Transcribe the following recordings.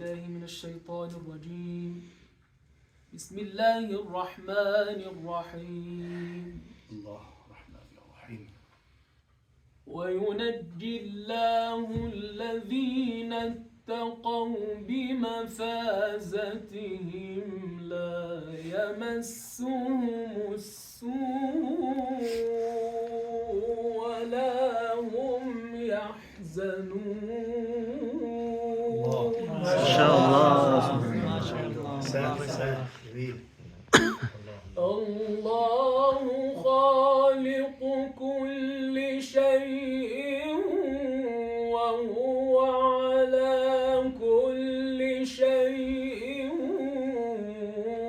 بالله من الشيطان الرجيم. بسم الله الرحمن الرحيم. الله الرحمن الرحيم. وينجي الله الذين اتقوا بمفازتهم لا يمسهم السوء ولا هم يحزنون. ما شاء الله. ما شاء الله. جميل. الله خالق كل شيء وهو على كل شيء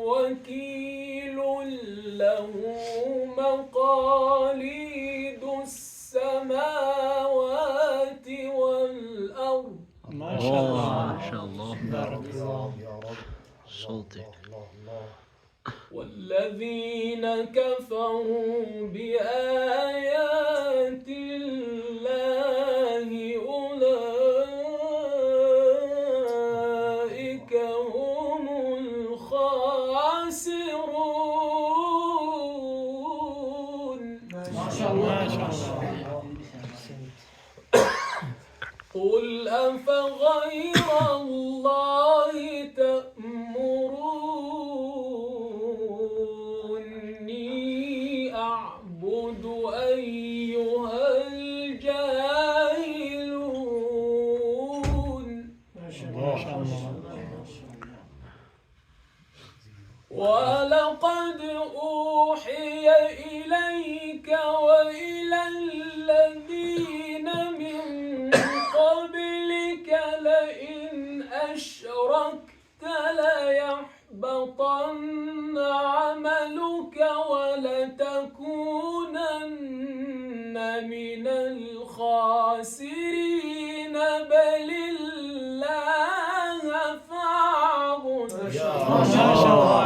وكيل له مقاليد السماوات والأرض. ما شاء الله. ما شاء الله. بارك الله يا رب. صوتك. الله. والذين كفروا بآيات الله أولئك هم الخاسرون. ما شاء الله. قل أفغير الله تأمروني أعبد أيها الجاهلون. ما شاء الله. ولقد أوحي إليك وإلى الذين من قبلك لئن أشركت ليحبطن عملك ولتكونن من الخاسرين بل الله فاعبد. ما شاء الله.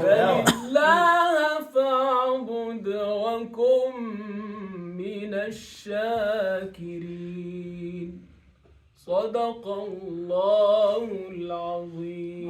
فلله فاعبد وكن من الشاكرين. صدق الله العظيم.